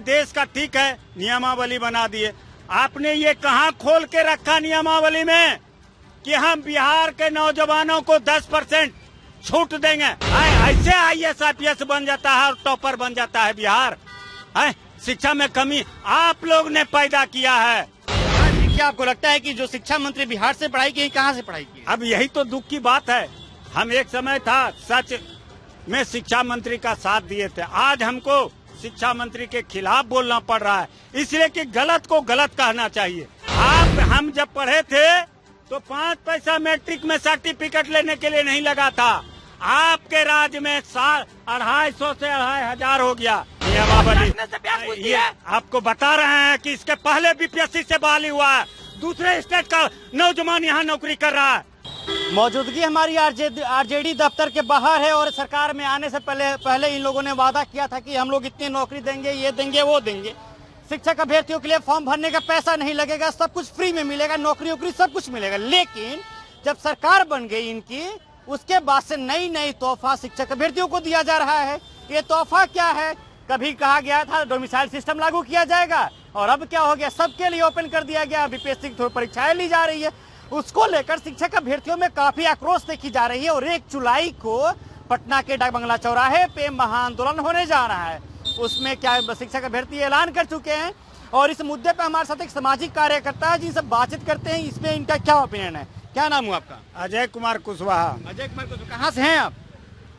देश का ठीक है नियमावली बना दिए। आपने ये कहाँ खोल के रखा नियमावली में कि हम बिहार के नौजवानों को 10% छूट देंगे? ऐसे IAS IPS बन जाता है और टॉपर बन जाता है बिहार। शिक्षा में कमी आप लोग ने पैदा किया है। क्या आपको लगता है कि जो शिक्षा मंत्री बिहार से पढ़ाई की, कहाँ से पढ़ाई की? अब यही तो दुख की बात है। हम एक समय था सच में शिक्षा मंत्री का साथ दिए थे, आज हमको शिक्षा मंत्री के खिलाफ बोलना पड़ रहा है, इसलिए कि गलत को गलत कहना चाहिए। हम जब पढ़े थे तो 5 पैसा मैट्रिक में सर्टिफिकेट लेने के लिए नहीं लगा था। आपके राज्य में 250 से 2500 हो गया नियमावली। ये आपको बता रहे हैं कि इसके पहले BPSC से बहाली हुआ है, दूसरे स्टेट का नौजवान यहाँ नौकरी कर रहा है। मौजूदगी हमारी RJD दफ्तर के बाहर है और सरकार में आने से पहले इन लोगों ने वादा किया था कि हम लोग इतनी नौकरी देंगे, ये देंगे, वो देंगे। शिक्षक अभ्यर्थियों के लिए फॉर्म भरने का पैसा नहीं लगेगा, सब कुछ फ्री में मिलेगा, नौकरी वोकरी सब कुछ मिलेगा। लेकिन जब सरकार बन गई इनकी, उसके बाद से नई तोहफा शिक्षक अभ्यर्थियों को दिया जा रहा है। ये तोहफा क्या है? कभी कहा गया था डोमिसाइल सिस्टम लागू किया जाएगा और अब क्या हो गया, सबके लिए ओपन कर दिया गया। BPSC की परीक्षाएं ली जा रही है, उसको लेकर शिक्षक अभ्यर्थियों में काफी आक्रोश देखी जा रही है। और 1 जुलाई को पटना के डाक बंगला चौराहे पे महाआंदोलन होने जा रहा है। उसमें क्या शिक्षक अभ्यर्थी ऐलान कर चुके हैं और इस मुद्दे पे हमारे साथ एक सामाजिक कार्यकर्ता है जिनसे बातचीत करते हैं, इसमें इनका क्या ओपिनियन है। क्या नाम हुआ आपका? अजय कुमार कुशवाहा। अजय कुमार कुशवाहा, कहाँ से हैं आप?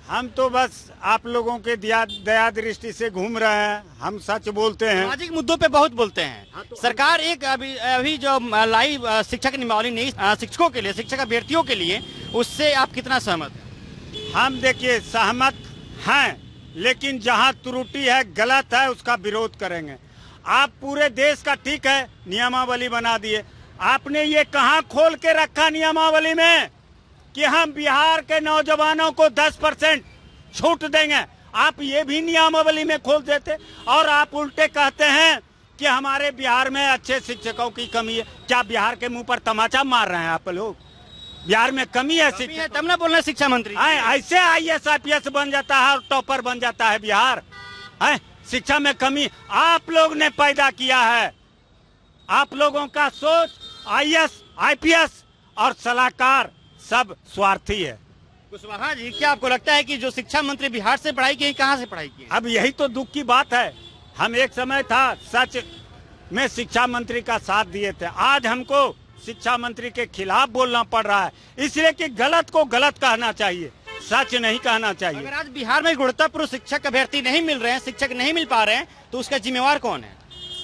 हम तो बस आप लोगों के दया दृष्टि से घूम रहे हैं, हम सच बोलते हैं। सामाजिक मुद्दों पे बहुत बोलते हैं। सरकार एक अभी जो लाइव शिक्षक नियमावली नहीं शिक्षकों के लिए, शिक्षक अभ्यर्थियों के लिए, उससे आप कितना सहमत हैं? हम देखिए सहमत हैं, लेकिन जहां त्रुटि है, गलत है, उसका विरोध करेंगे। आप पूरे देश का ठीक है नियमावली बना दिए। आपने ये कहाँ खोल के रखा नियमावली में कि हम बिहार के नौजवानों को 10% छूट देंगे? आप ये भी नियमावली में खोल देते और आप उल्टे कहते हैं कि हमारे बिहार में अच्छे शिक्षकों की कमी है। क्या बिहार के मुंह पर तमाचा मार रहे हैं आप लोग? बिहार में कमी है शिक्षक, तब ना बोल रहे शिक्षा मंत्री। ऐसे IAS IPS बन जाता है और टॉपर बन जाता है बिहार। शिक्षा में कमी आप लोग ने पैदा किया है। आप लोगों का सोच IAS IPS और सलाहकार सब स्वार्थी है। कुशवाहा जी, क्या आपको लगता है कि जो शिक्षा मंत्री बिहार से पढ़ाई की, कहाँ से पढ़ाई की? अब यही तो दुख की बात है। हम एक समय था सच में शिक्षा मंत्री का साथ दिए थे, आज हमको शिक्षा मंत्री के खिलाफ बोलना पड़ रहा है, इसलिए कि गलत को गलत कहना चाहिए, सच नहीं कहना चाहिए। अगर आज बिहार में गुणवत्तापूर्ण शिक्षक अभ्यर्थी नहीं मिल रहे हैं, शिक्षक नहीं मिल पा रहे हैं, तो उसका जिम्मेवार कौन है?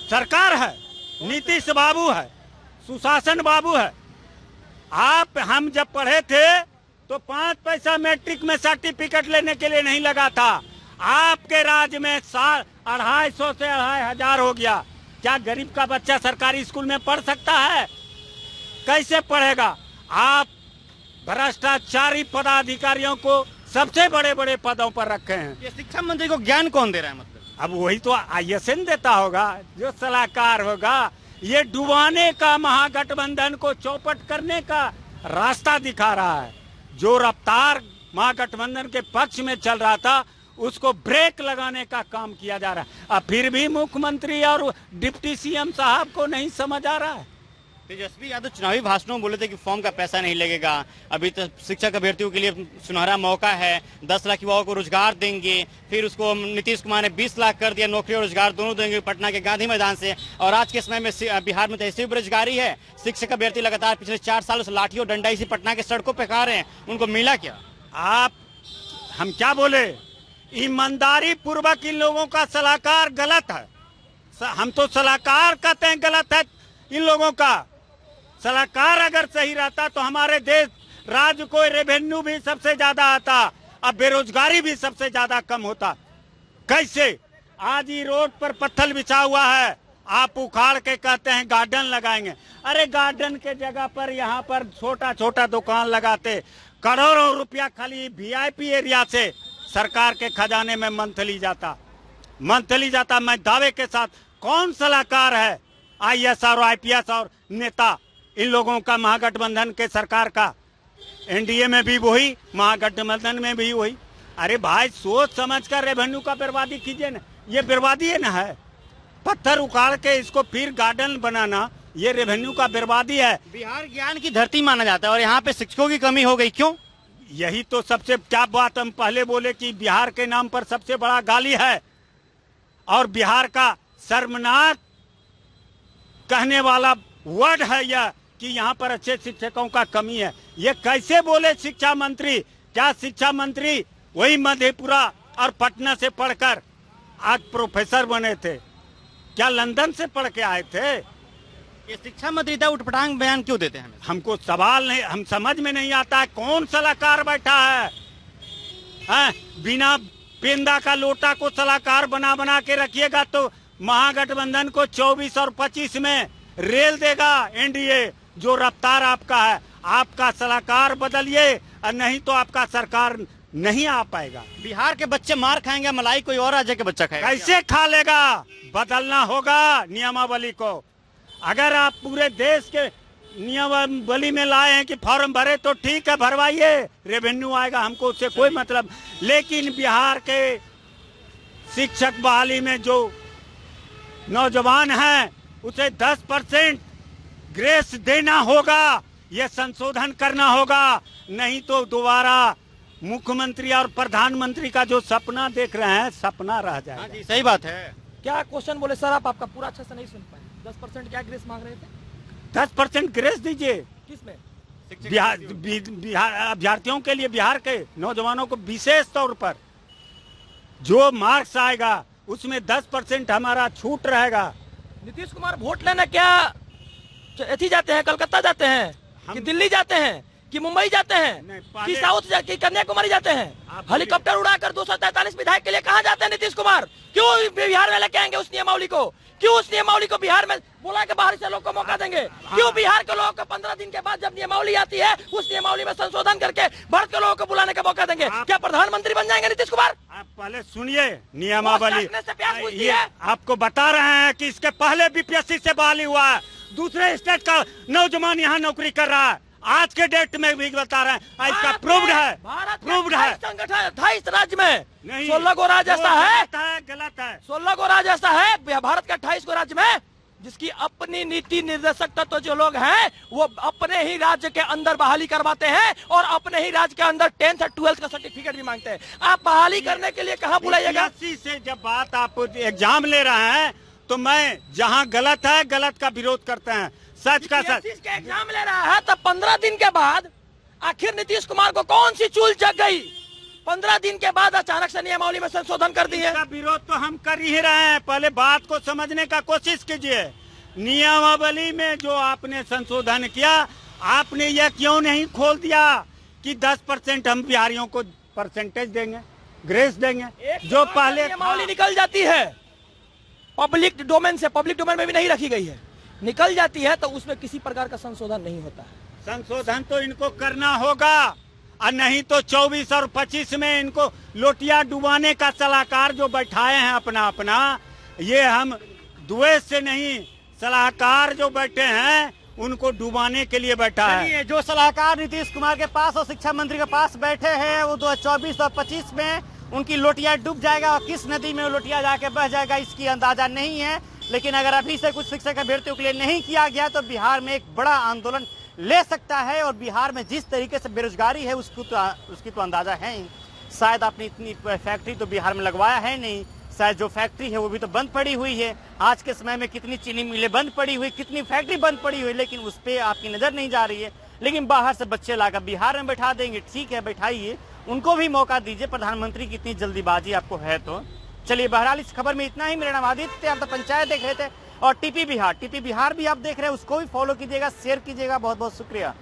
सरकार है, नीतीश बाबू है, सुशासन बाबू है। हम जब पढ़े थे तो 5 पैसा मैट्रिक में सर्टिफिकेट लेने के लिए नहीं लगा था। आपके राज्य में 250 से 2500 हो गया। क्या गरीब का बच्चा सरकारी स्कूल में पढ़ सकता है? कैसे पढ़ेगा? आप भ्रष्टाचारी पदाधिकारियों को सबसे बड़े बड़े पदों पर रखे हैं। ये शिक्षा मंत्री को ज्ञान कौन दे रहा है? मतलब अब वही तो ISN देता होगा, जो सलाहकार होगा। ये डुबाने का, महागठबंधन को चौपट करने का रास्ता दिखा रहा है। जो रफ्तार महागठबंधन के पक्ष में चल रहा था, उसको ब्रेक लगाने का काम किया जा रहा है। अब फिर भी मुख्यमंत्री और डिप्टी CM साहब को नहीं समझ आ रहा है। तेजस्वी यादव चुनावी भाषणों में बोले थे कि फॉर्म का पैसा नहीं लगेगा। अभी तो शिक्षक अभ्यर्थियों के लिए सुनहरा मौका है, 10 लाख युवाओं को रोजगार देंगे। फिर उसको नीतीश कुमार ने 20 लाख कर दिया, नौकरी और रोजगार दोनों देंगे पटना के गांधी मैदान से। और आज के समय में बिहार में तो ऐसी बेरोजगारी है, शिक्षक अभ्यर्थी लगातार पिछले 4 सालों से लाठी और डंडा इसी पटना के सड़कों पे खा रहे हैं, उनको मिला क्या? हम क्या बोले, ईमानदारी पूर्वक इन लोगों का सलाहकार गलत है। हम तो सलाहकार कहते हैं गलत है। इन लोगों का सलाहकार अगर सही रहता तो हमारे देश राज्य को रेवेन्यू भी सबसे ज्यादा आता, अब बेरोजगारी भी सबसे ज्यादा कम होता। कैसे? आज ही रोड पर पत्थर बिछा हुआ है, आप उखाड़ के कहते हैं गार्डन लगाएंगे। अरे गार्डन के जगह पर यहाँ पर छोटा छोटा दुकान लगाते, करोड़ों रुपया खाली VIP एरिया से सरकार के खजाने में मंथली जाता। मैं दावे के साथ, कौन सलाहकार है IAS और IPS और नेता इन लोगों का? महागठबंधन के सरकार का, NDA में भी वही, महागठबंधन में भी वही। अरे भाई, सोच समझ कर रेवेन्यू का बर्बादी कीजिए ना, ये बर्बादी है ना है। पत्थर उखाड़ के इसको फिर गार्डन बनाना, ये रेवेन्यू का बर्बादी है। बिहार ज्ञान की धरती माना जाता है और यहाँ पे शिक्षकों की कमी हो गई, क्यों? यही तो सबसे क्या बात हम पहले बोले कि बिहार के नाम पर सबसे बड़ा गाली है और बिहार का शर्मनाक कहने वाला वर्ड है यह कि यहाँ पर अच्छे शिक्षकों का कमी है। ये कैसे बोले शिक्षा मंत्री? क्या शिक्षा मंत्री वही मधेपुरा और पटना से पढ़कर आज प्रोफेसर बने थे? क्या लंदन से पढ़ के आए थे? ये शिक्षा मंत्री इतना उठपटांग बयान क्यों देते हैं? हमको सवाल नहीं, हम समझ में नहीं आता है कौन सलाहकार बैठा है? बिना पेंदा का लोटा को सलाहकार बना बना के रखिएगा तो महागठबंधन को 24 और 25 में रेल देगा एनडीए। जो रफ्तार आपका है, आपका सलाहकार बदलिए और नहीं तो आपका सरकार नहीं आ पाएगा। बिहार के बच्चे मार खाएंगे, मलाई कोई और राज्य के बच्चा खाएगा? कैसे खा लेगा? बदलना होगा नियमावली को। अगर आप पूरे देश के नियमावली में लाए हैं कि फॉर्म भरे तो ठीक है, भरवाइए, रेवेन्यू आएगा, हमको उससे कोई मतलब। लेकिन बिहार के शिक्षक बहाली में जो नौजवान हैं उसे 10% ग्रेस देना होगा, यह संशोधन करना होगा, नहीं तो दोबारा मुख्यमंत्री और प्रधानमंत्री का जो सपना देख रहे हैं सपना रह जाएगा। हाँ जी, सही बात है। क्या क्वेश्चन बोले सर? आप आपका पूरा अच्छा से नहीं सुन पाए। 10% क्या ग्रेस मांग रहे थे? 10% ग्रेस दीजिए। किसमें? बिहार अभ्यर्थियों के लिए, बिहार के नौजवानों को विशेष तौर पर जो मार्क्स आएगा उसमें 10% हमारा छूट रहेगा। नीतीश कुमार वोट लेने क्या एथी जाते हैं, कलकत्ता जाते हैं कि दिल्ली जाते हैं कि मुंबई जाते हैं कि साउथ कि कन्याकुमारी जाते हैं? हेलीकॉप्टर उड़ाकर 243 विधायक के लिए कहाँ जाते हैं नीतीश कुमार? क्यों बिहार में लेके आएंगे उस नियमावली को? क्यों उस नियमावली को बिहार में बोला के बाहर से लोग को मौका देंगे? क्यों बिहार के लोगों को 15 दिन के बाद जब नियमावली आती है उस नियमावली में संशोधन करके भारत के लोगों को बुलाने का मौका देंगे? क्या प्रधानमंत्री बन जाएंगे नीतीश कुमार? आप पहले सुनिए नियमावली। ये आपको बता रहे हैं कि इसके पहले बीपीएससी से बहाली हुआ है, दूसरे स्टेट का नौजवान यहाँ नौकरी कर रहा है, आज के डेट में भी बता रहे हैं, इसका प्रूव्ड है। प्रूव्ड है। संगठन 28 राज्य में नहीं, 16 गो राज्य ऐसा है, गलत है। 16 गो राज्य ऐसा है भारत के 28 गो राज्य में जिसकी अपनी नीति निर्देशक तत्व जो लोग हैं वो अपने ही राज्य के अंदर बहाली करवाते हैं और अपने ही राज्य के अंदर 10th और 12th का सर्टिफिकेट भी मांगते हैं। आप बहाली करने के लिए कहाँ बुलाइएगा? से जब बात आप एग्जाम ले रहे हैं तो मैं जहाँ गलत है गलत का विरोध करते हैं, सच का सच। के एग्जाम ले रहा है तब 15 दिन के बाद आखिर नीतीश कुमार को कौन सी चूल जग गई? 15 दिन के बाद अचानक से नियमावली में संशोधन कर दिए। इसका विरोध तो हम कर ही रहे हैं, पहले बात को समझने का कोशिश कीजिए। नियमावली में जो आपने संशोधन किया, आपने यह क्यों नहीं खोल दिया कि 10% हम बिहारियों को परसेंटेज देंगे, ग्रेस देंगे? जो पहले नियमावली निकल जाती है पब्लिक डोमेन से, पब्लिक डोमेन में भी नहीं रखी गई है, निकल जाती है तो उसमें किसी प्रकार का संशोधन नहीं होता है। संशोधन तो इनको करना होगा और नहीं तो 24 और 25 में इनको लोटिया डुबाने का सलाहकार जो बैठाए हैं अपना, ये हम द्वेष से नहीं, सलाहकार जो बैठे हैं उनको डुबाने के लिए बैठा है। जो सलाहकार नीतीश कुमार के पास और शिक्षा मंत्री के पास बैठे हैं वो 2024 और 25 में उनकी लोटिया डूब जाएगा और किस नदी में लोटिया जाके बह जाएगा इसकी अंदाजा नहीं है। लेकिन अगर अभी से कुछ शिक्षक अभ्यर्थियों के लिए नहीं किया गया तो बिहार में एक बड़ा आंदोलन ले सकता है और बिहार में जिस तरीके से बेरोजगारी है उसकी तो अंदाजा है ही। शायद आपने इतनी फैक्ट्री तो बिहार में लगवाया है नहीं, शायद जो फैक्ट्री है वो भी तो बंद पड़ी हुई है। आज के समय में कितनी चीनी मिलें बंद पड़ी हुई, कितनी फैक्ट्री बंद पड़ी हुई, लेकिन उस पर आपकी नजर नहीं जा रही है। लेकिन बाहर से बच्चे लाकर बिहार में बैठा देंगे, ठीक है बैठाइए, उनको भी मौका दीजिए। प्रधानमंत्री की इतनी जल्दीबाजी आपको है तो चलिए। बहरहाल इस खबर में इतना ही। मेरा नाम आदित्य, आप तो पंचायत देख रहे थे और टीपी बिहार भी आप देख रहे हैं, उसको भी फॉलो कीजिएगा, शेयर कीजिएगा। बहुत बहुत शुक्रिया।